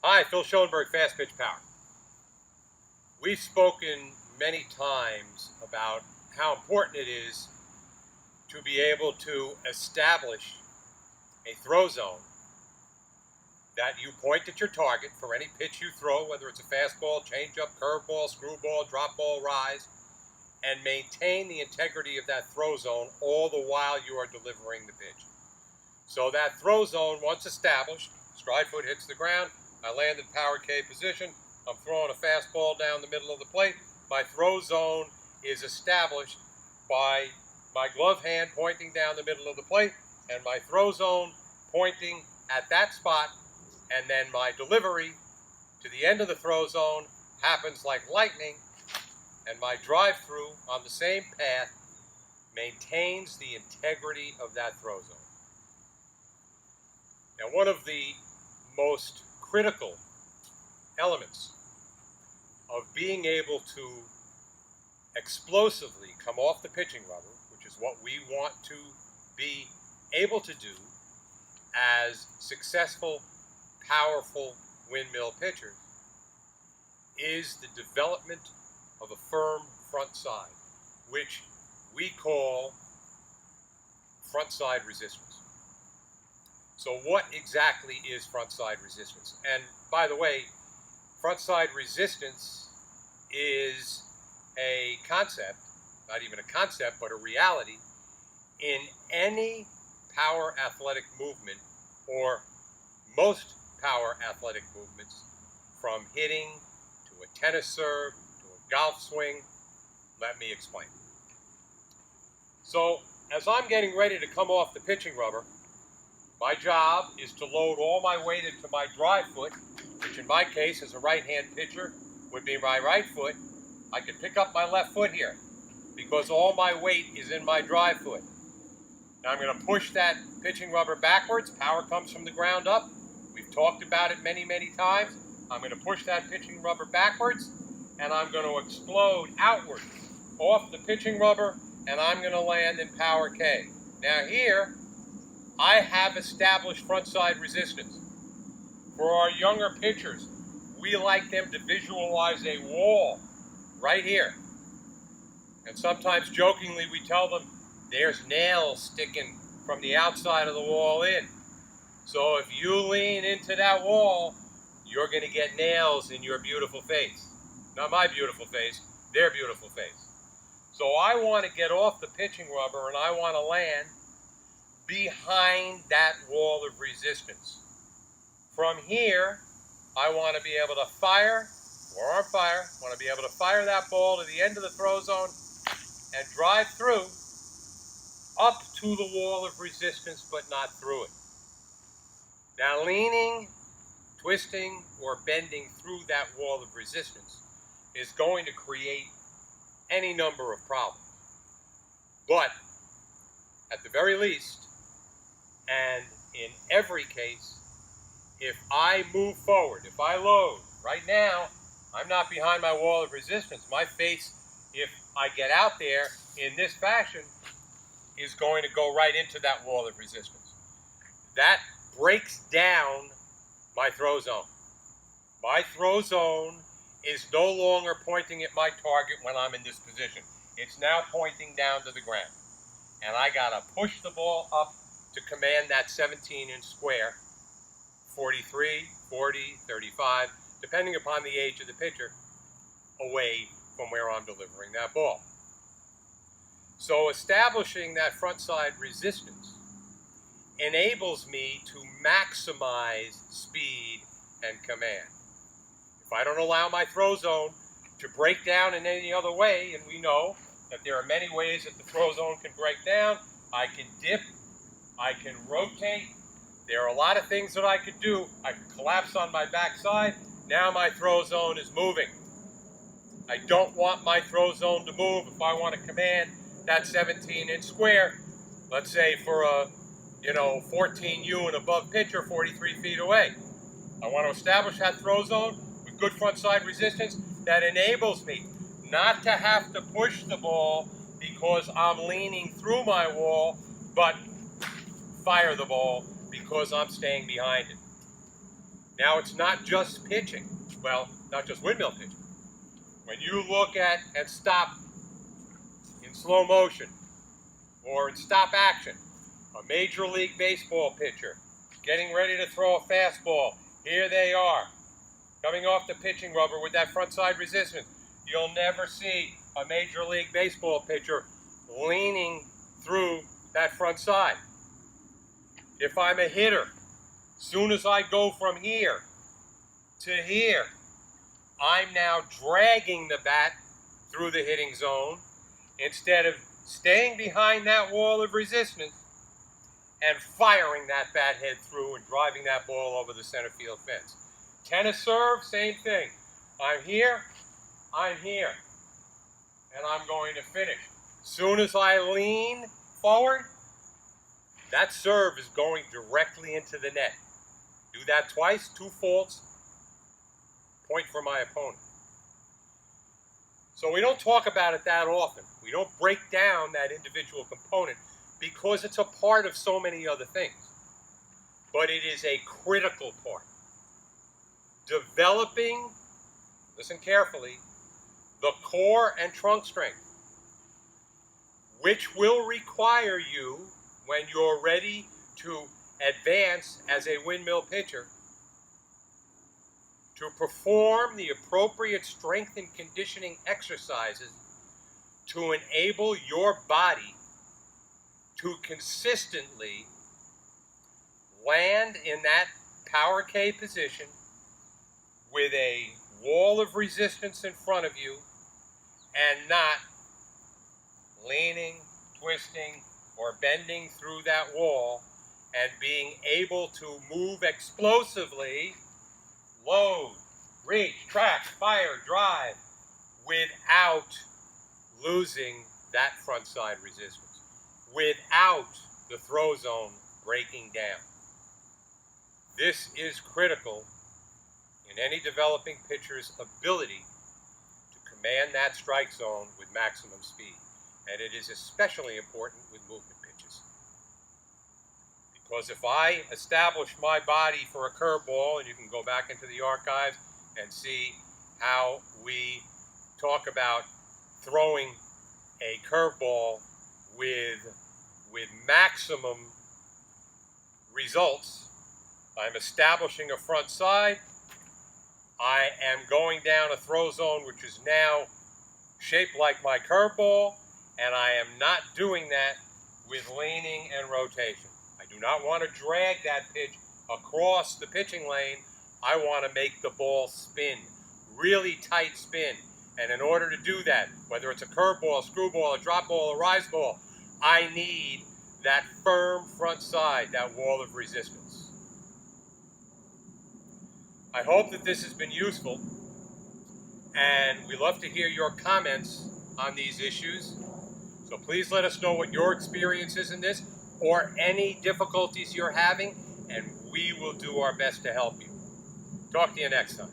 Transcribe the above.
Hi, Phil Schoenberg, Fastpitch Power. We've spoken many times about how important it is to be able to establish a throw zone that you point at your target for any pitch you throw, whether it's a fastball, changeup, curveball, screwball, drop ball, rise, and maintain the integrity of that throw zone all the while you are delivering the pitch. So that throw zone, once established, stride foot hits the ground, I land in power K position, I'm throwing a fastball down the middle of the plate, my throw zone is established by my glove hand pointing down the middle of the plate and my throw zone pointing at that spot, and then my delivery to the end of the throw zone happens like lightning, and my drive-through on the same path maintains the integrity of that throw zone. Now, one of the most critical elements of being able to explosively come off the pitching rubber, which is what we want to be able to do as successful, powerful windmill pitchers, is the development of a firm front side, which we call frontside resistance. So what exactly is frontside resistance? And by the way, frontside resistance is a concept, not even a concept, but a reality in any power athletic movement, or most power athletic movements, from hitting to a tennis serve to a golf swing. Let me explain. So as I'm getting ready to come off the pitching rubber, my job is to load all my weight into my drive foot, which in my case, as a right-hand pitcher, would be my right foot. I can pick up my left foot here because all my weight is in my drive foot. Now I'm going to push that pitching rubber backwards. Power comes from the ground up. We've talked about it many, many times. I'm going to push that pitching rubber backwards, and I'm going to explode outward off the pitching rubber, and I'm going to land in power K. Now here, I have established frontside resistance. For our younger pitchers, we like them to visualize a wall right here. And sometimes jokingly we tell them, there's nails sticking from the outside of the wall in. So if you lean into that wall, you're going to get nails in your beautiful face. Not my beautiful face, their beautiful face. So I want to get off the pitching rubber and I want to land behind that wall of resistance. From here, I want to be able to fire, forearm fire, want to be able to fire that ball to the end of the throw zone and drive through up to the wall of resistance, but not through it. Now, leaning, twisting, or bending through that wall of resistance is going to create any number of problems. But at the very least, and in every case, if I move forward, if I load, right now, I'm not behind my wall of resistance. My face, if I get out there in this fashion, is going to go right into that wall of resistance. That breaks down my throw zone. My throw zone is no longer pointing at my target when I'm in this position. It's now pointing down to the ground. And I gotta push the ball up to command that 17-inch square, 43, 40, 35, depending upon the age of the pitcher, away from where I'm delivering that ball. So establishing that frontside resistance enables me to maximize speed and command. If I don't allow my throw zone to break down in any other way, and we know that there are many ways that the throw zone can break down, I can dip, I can rotate. There are a lot of things that I could do. I could collapse on my backside. Now my throw zone is moving. I don't want my throw zone to move if I want to command that 17-inch square, let's say for a 14U and above pitcher 43 feet away. I want to establish that throw zone with good frontside resistance that enables me not to have to push the ball because I'm leaning through my wall, but fire the ball because I'm staying behind it. Now, it's not just pitching. Well, not just windmill pitching. When you look at and stop in slow motion or in stop action, a Major League Baseball pitcher getting ready to throw a fastball, here they are, coming off the pitching rubber with that frontside resistance. You'll never see a Major League Baseball pitcher leaning through that front side. If I'm a hitter, soon as I go from here to here, I'm now dragging the bat through the hitting zone instead of staying behind that wall of resistance and firing that bat head through and driving that ball over the center field fence. Tennis serve, same thing. I'm here, and I'm going to finish. Soon as I lean forward, that serve is going directly into the net. Do that twice, 2 faults, point for my opponent. So we don't talk about it that often. We don't break down that individual component because it's a part of so many other things. But it is a critical part. Developing, listen carefully, the core and trunk strength, which will require you, when you're ready to advance as a windmill pitcher, to perform the appropriate strength and conditioning exercises to enable your body to consistently land in that power K position with a wall of resistance in front of you and not leaning, twisting, or bending through that wall, and being able to move explosively, load, reach, track, fire, drive, without losing that front side resistance, without the throw zone breaking down. This is critical in any developing pitcher's ability to command that strike zone with maximum speed. And it is especially important with movement pitches. Because if I establish my body for a curveball, and you can go back into the archives and see how we talk about throwing a curveball with maximum results, I'm establishing a front side. I am going down a throw zone which is now shaped like my curveball, and I am not doing that with leaning and rotation. I do not want to drag that pitch across the pitching lane. I want to make the ball spin, really tight spin. And in order to do that, whether it's a curveball, a screwball, a drop ball, a rise ball, I need that firm front side, that wall of resistance. I hope that this has been useful, and we love to hear your comments on these issues. So please let us know what your experience is in this or any difficulties you're having, and we will do our best to help you. Talk to you next time.